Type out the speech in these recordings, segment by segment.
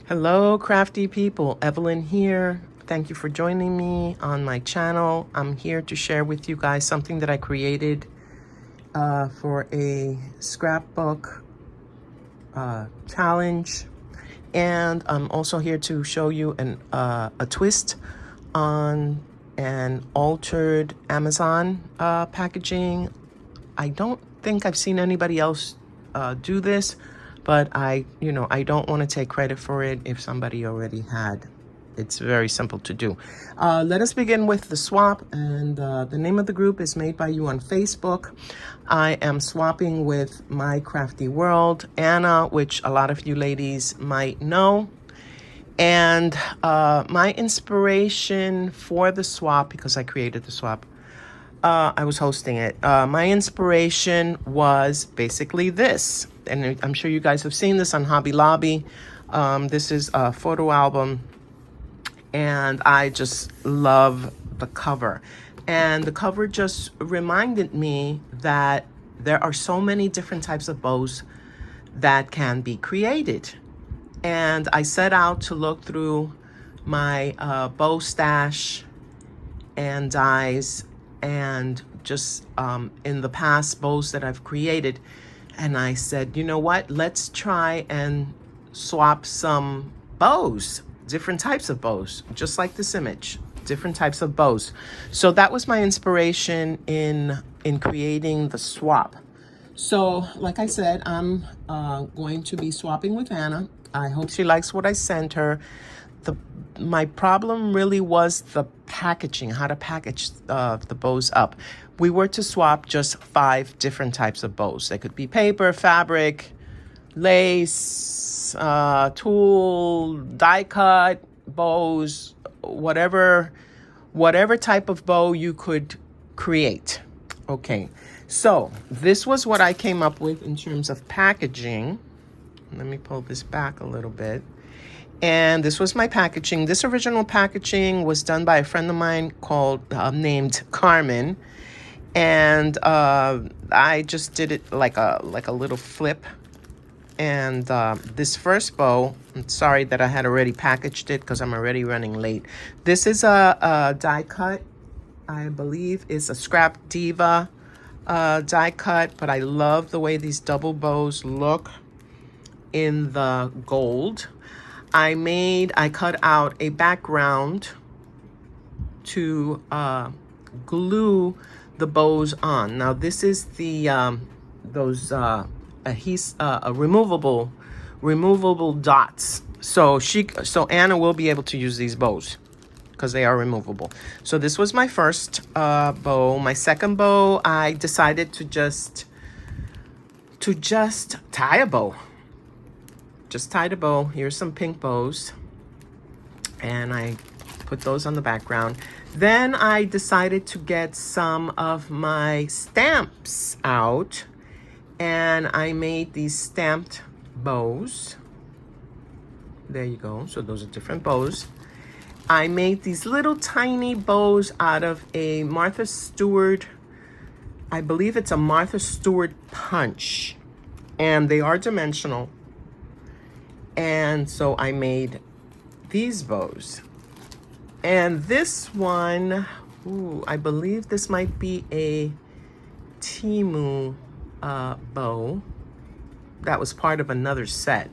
Hello, crafty people. Evelyn here. Thank you for joining me on my channel. I'm here to share with you guys something that I created for a scrapbook challenge. And I'm also here to show you a twist on an altered Amazon packaging. I don't think I've seen anybody else do this, but I don't want to take credit for it if somebody already had. It's very simple to do. Let us begin with the swap, and the name of the group is Made by You on Facebook. I am swapping with My Crafty World, Anna, which a lot of you ladies might know. And my inspiration for the swap, because I created the swap, I was hosting it. My inspiration was basically this. And I'm sure you guys have seen this on Hobby Lobby. This is a photo album. And I just love the cover. And the cover just reminded me that there are so many different types of bows that can be created. And I set out to look through my bow stash and dies and just in the past bows that I've created. And I said, you know what, let's try and swap some bows, different types of bows, just like this image, different types of bows. So that was my inspiration in creating the swap. So like I said, I'm going to be swapping with Anna. I hope she likes what I sent her. My problem really was the packaging, how to package the bows up. We were to swap just 5 different types of bows. They could be paper, fabric, lace, tulle, die cut bows, whatever type of bow you could create. Okay, so this was what I came up with in terms of packaging. Let me pull this back a little bit. And this was my packaging. This original packaging was done by a friend of mine named Carmen. And I just did it like a little flip. And this first bow, I'm sorry that I had already packaged it because I'm already running late. This is a die cut. I believe is a Scrap Diva die cut. But I love the way these double bows look in the gold. I cut out a background to glue the bows on. Now this is the removable dots. So Anna will be able to use these bows because they are removable. So this was my first bow. My second bow, I decided to just tie a bow. Just tied a bow. Here's some pink bows. And I put those on the background. Then I decided to get some of my stamps out. And I made these stamped bows. There you go. So those are different bows. I made these little tiny bows out of a Martha Stewart. I believe it's a Martha Stewart punch. And they are dimensional. And so I made these bows. And this one, I believe this might be a Timu bow that was part of another set.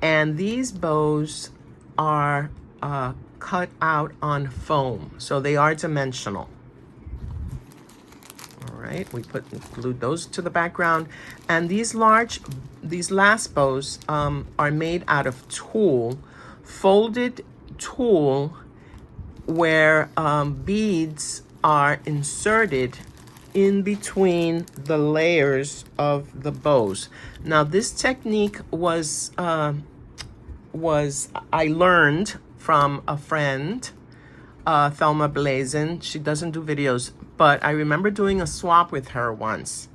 And these bows are cut out on foam, so they are dimensional. All right, we glued those to the background. And these last bows are made out of tulle, folded tulle, where beads are inserted in between the layers of the bows. Now this technique was I learned from a friend, Thelma Blazin. She doesn't do videos, but I remember doing a swap with her once.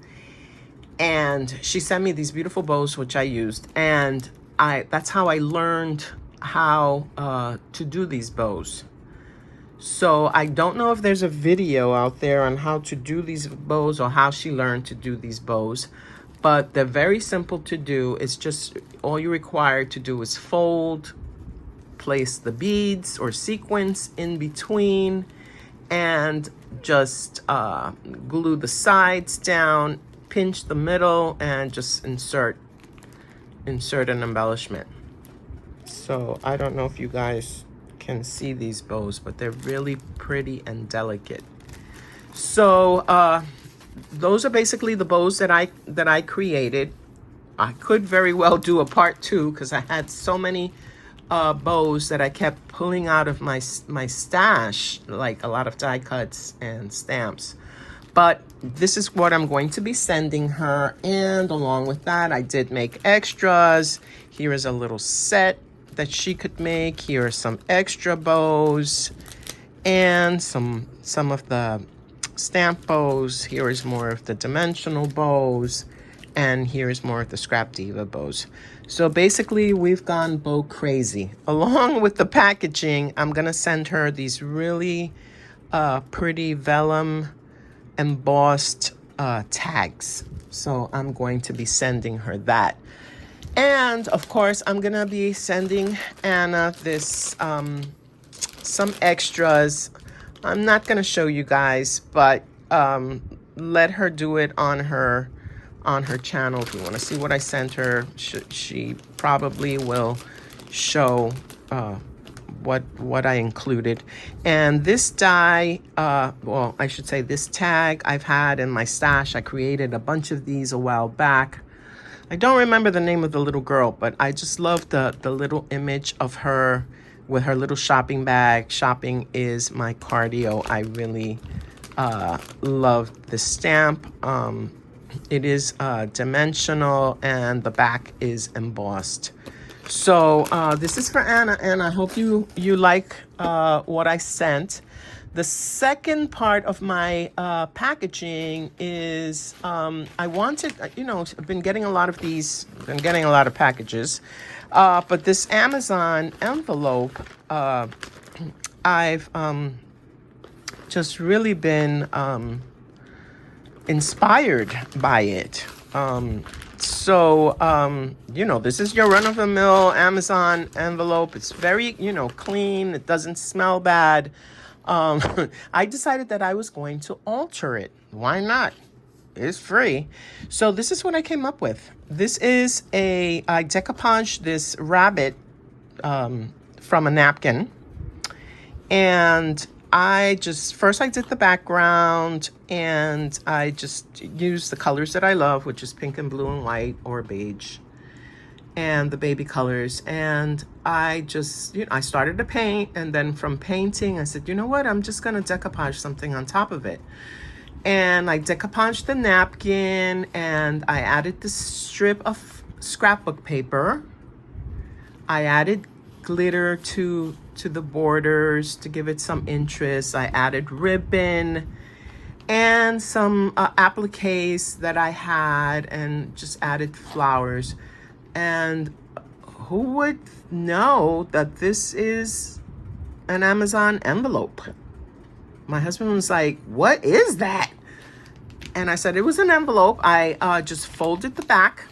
And she sent me these beautiful bows, which I used. And that's how I learned how to do these bows. So I don't know if there's a video out there on how to do these bows or how she learned to do these bows. But they're very simple to do. It's just all you require to do is fold place the beads or sequins in between, and just glue the sides down, pinch the middle, and just insert an embellishment. So I don't know if you guys can see these bows, but they're really pretty and delicate. So those are basically the bows that I created. I could very well do a part 2 because I had so many bows that I kept pulling out of my stash, like a lot of die cuts and stamps. But this is what I'm going to be sending her, and along with that, I did make extras. Here is a little set that she could make. Here are some extra bows and some of the stamp bows. Here is more of the dimensional bows, and here is more of the Scrap Diva bows. So basically, we've gone bow crazy. Along with the packaging, I'm gonna send her these really pretty vellum embossed tags. So I'm going to be sending her that. And of course, I'm gonna be sending Anna this some extras. I'm not gonna show you guys, but let her do it on her channel. If you want to see what I sent her, she probably will show what I included. And this die, well, I should say this tag I've had in my stash. I created a bunch of these a while back. I don't remember the name of the little girl, but I just love the little image of her with her little shopping bag. Shopping is my cardio. I really love the stamp. It is dimensional, and the back is embossed. So this is for Anna, and I hope you like what I sent. The second part of my packaging is I wanted, I've been getting a lot of these, getting a lot of packages, but this Amazon envelope, I've just really been inspired by it. This is your run-of-the-mill Amazon envelope. It's very, clean. It doesn't smell bad. I decided that I was going to alter it. Why not? It's free. So this is what I came up with. This is I decoupaged this rabbit from a napkin. And I did the background, and I just used the colors that I love, which is pink and blue and white or beige, and the baby colors. And I just, I started to paint, and then from painting, I said, you know what, I'm just going to decoupage something on top of it. And I decoupaged the napkin, and I added this strip of scrapbook paper. I added glitter to the borders to give it some interest. I added ribbon and some appliques that I had, and just added flowers. And who would know that this is an Amazon envelope? My husband was like, what is that? And I said it was an envelope. I just folded the back,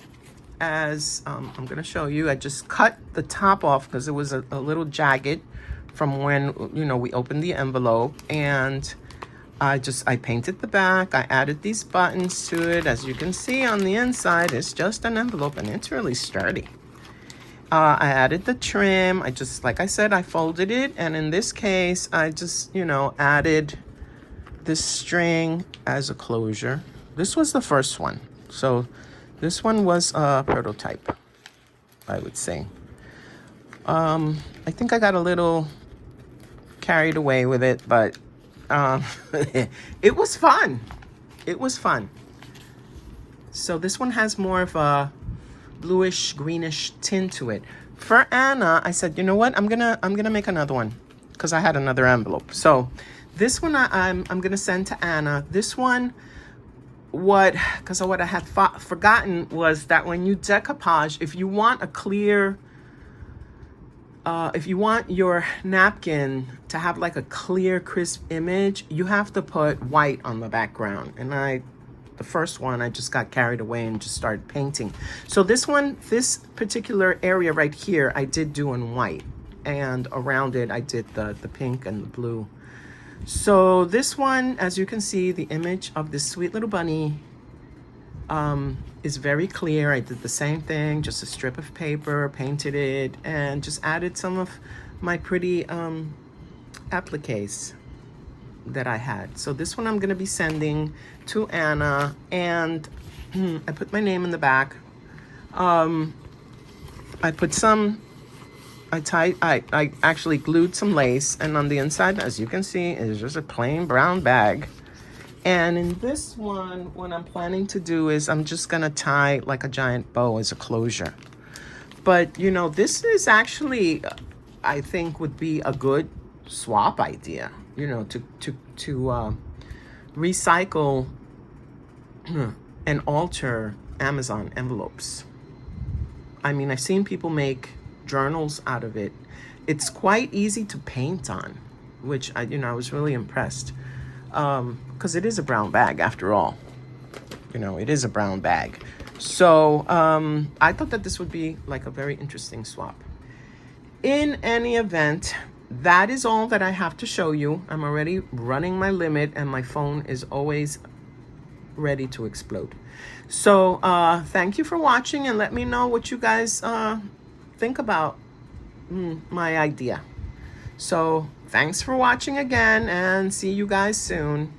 as I'm going to show you. I just cut the top off because it was a little jagged from when, we opened the envelope. And I painted the back. I added these buttons to it. As you can see on the inside, it's just an envelope, and it's really sturdy. I added the trim. Like I said, I folded it. And in this case, I just, added this string as a closure. This was the first one. So this one was a prototype, I would say. I think I got a little carried away with it, but it was fun. It was fun. So this one has more of a bluish, greenish tint to it. For Anna, I said, you know what? I'm gonna make another one because I had another envelope. So this one I'm gonna send to Anna. This one, what I had forgotten was that when you decoupage, if you want a clear, if you want your napkin to have like a clear, crisp image, you have to put white on the background. And the first one, I just got carried away and just started painting. So this particular area right here, I did do in white. and around it I did the pink and the blue. So this one, as you can see, the image of this sweet little bunny is very clear. I did the same thing, just a strip of paper, painted it, and just added some of my pretty appliques that I had. So this one I'm gonna be sending to Anna, and I put my name in the back. I put some, I actually glued some lace, and on the inside, as you can see, is just a plain brown bag. And in this one, what I'm planning to do is I'm just gonna tie like a giant bow as a closure. But you know, this is actually, I think, would be a good swap idea, you know, to recycle and alter Amazon envelopes. I mean, I've seen people make journals out of it. It's quite easy to paint on, which I was really impressed, because it is a brown bag after all. You know, it is a brown bag. So I thought that this would be like a very interesting swap. In any event, that is all that I have to show you. I'm already running my limit, and my phone is always ready to explode. So thank you for watching, and let me know what you guys think about my idea. So thanks for watching again, and see you guys soon.